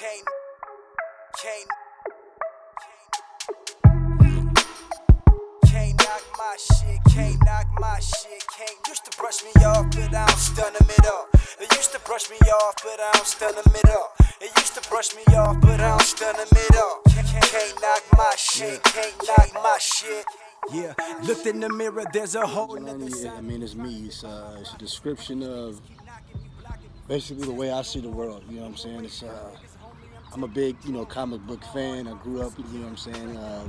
Can't knock my shit, can't knock my shit, can't. Used to brush me off, but I don't stun them it up. They used to brush me off, but I don't stun them it up. They used to brush me off, but I don't stun them it up. Can't knock my shit, can't knock my shit. Yeah, looked in the mirror, there's a hole in the side. I mean, it's me. It's a description of basically the way I see the world. You know what I'm saying? It's I'm a big, comic book fan. I grew up,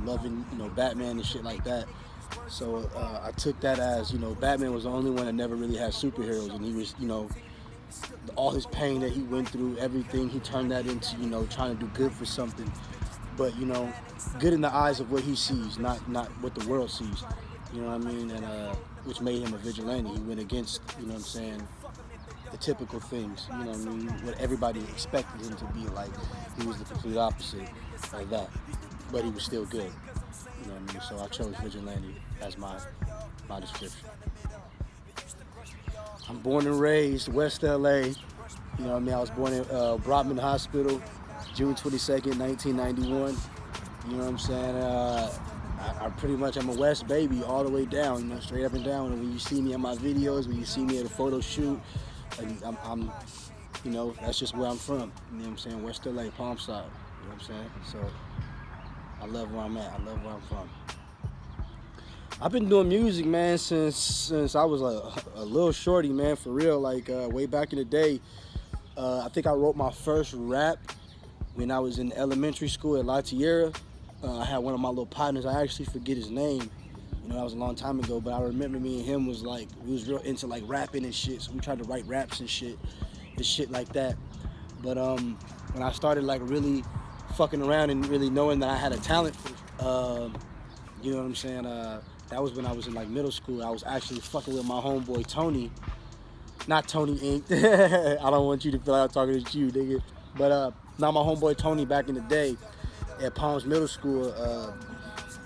loving, Batman and shit like that. So I took that as, Batman was the only one that never really had superheroes, and he was, all his pain that he went through, everything, he turned that into, trying to do good for something. But, good in the eyes of what he sees, not what the world sees. You know what I mean? And which made him a vigilante. He went against, the typical things, what everybody expected him to be like. He was the complete opposite of that, but he was still good, So I chose vigilante as my description. I'm born and raised West LA, I was born in Broadman Hospital, June 22nd, 1991, I pretty much am a West baby all the way down, straight up and down. And when you see me in my videos, when you see me at a photo shoot, and I'm that's just where I'm from. West LA, Palm Side. So I love where I'm at. I love where I'm from. I've been doing music, man, since I was a little shorty, man, for real. Like way back in the day. I think I wrote my first rap when I was in elementary school at La Tierra. I had one of my little partners. I actually forget his name. That was a long time ago, but I remember me and him was like, we was real into like rapping and shit, so we tried to write raps and shit like that. But when I started like really fucking around and really knowing that I had a talent for that was when I was in like middle school. I was actually fucking with my homeboy Tony. Not Tony Inc. I don't want you to feel like I'm talking to you, nigga. But now my homeboy Tony back in the day at Palms Middle School,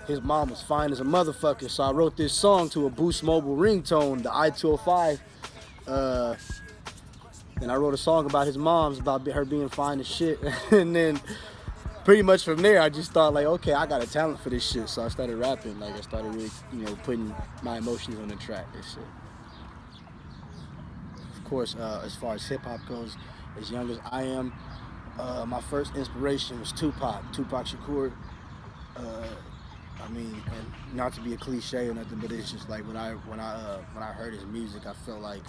his mom was fine as a motherfucker, so I wrote this song to a Boost Mobile ringtone, the I-205, and I wrote a song about his mom's, about her being fine as shit, and then pretty much from there, I just thought like, okay, I got a talent for this shit, so I started rapping, like I started really, putting my emotions on the track and shit. Of course, as far as hip-hop goes, as young as I am, my first inspiration was Tupac Shakur. And not to be a cliche or nothing, but it's just like when I heard his music, I felt like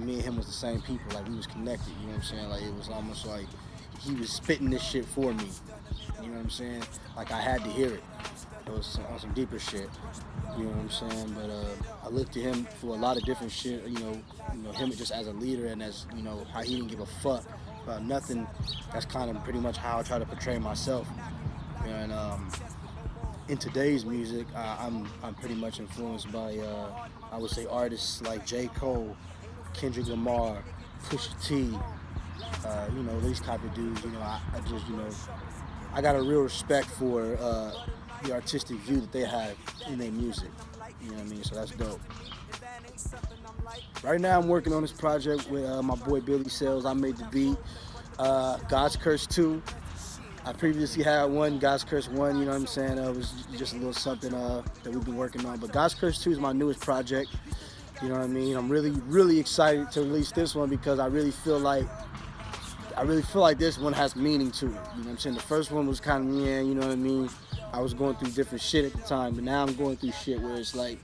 me and him was the same people, like we was connected. You know what I'm saying? Like it was almost like he was spitting this shit for me. You know what I'm saying? Like I had to hear it. It was on some deeper shit. You know what I'm saying? But I looked to him for a lot of different shit. Him just as a leader and as how he didn't give a fuck about nothing. That's kind of pretty much how I try to portray myself. And in today's music, I'm pretty much influenced by I would say artists like J. Cole, Kendrick Lamar, Pusha T. These type of dudes. I got a real respect for the artistic view that they have in their music. You know what I mean? So that's dope. Right now, I'm working on this project with my boy Billy Sales. I made the beat. God's Curse 2. I previously had one, God's Curse 1, it was just a little something that we've been working on. But God's Curse 2 is my newest project, I'm really, really excited to release this one because I really feel like this one has meaning to it, The first one was kind of, I was going through different shit at the time, but now I'm going through shit where it's like,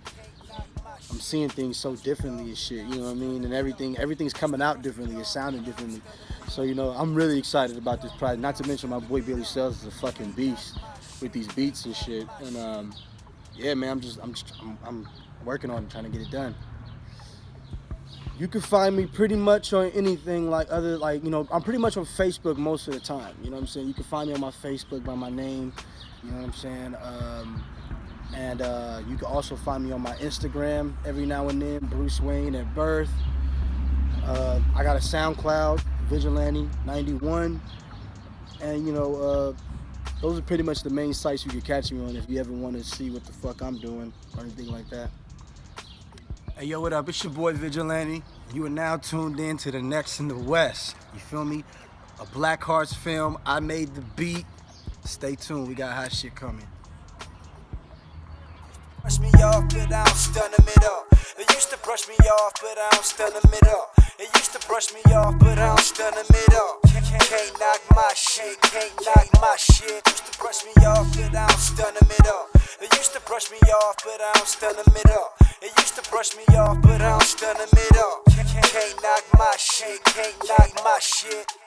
I'm seeing things so differently and shit, And everything's coming out differently, it's sounding differently. So, I'm really excited about this project. Not to mention my boy Billy Sales is a fucking beast with these beats and shit. And yeah, man, I'm working on it, trying to get it done. You can find me pretty much on anything I'm pretty much on Facebook most of the time. You can find me on my Facebook by my name. And you can also find me on my Instagram every now and then, Bruce Wayne at birth. I got a SoundCloud, Vigilante 91, and those are pretty much the main sites you can catch me on if you ever want to see what the fuck I'm doing or anything like that. Hey yo, what up? It's your boy Vigilante. You are now tuned in to the Next in the West. You feel me? a Black Hearts film. I Made the Beat. Stay tuned. We got hot shit coming. Brush me off, but I don't stun them it up. They used to brush me off, but I don't stun them it up. They used to brush me off, but I don't stun them it up. Can't knock my shit, can't knock my shit. Used to brush me off, but I don't stun them it up. They used to brush me off, but I don't stun them it up. They used to brush me off, but I don't stun them it up. Can't knock my shit, can't knock my shit.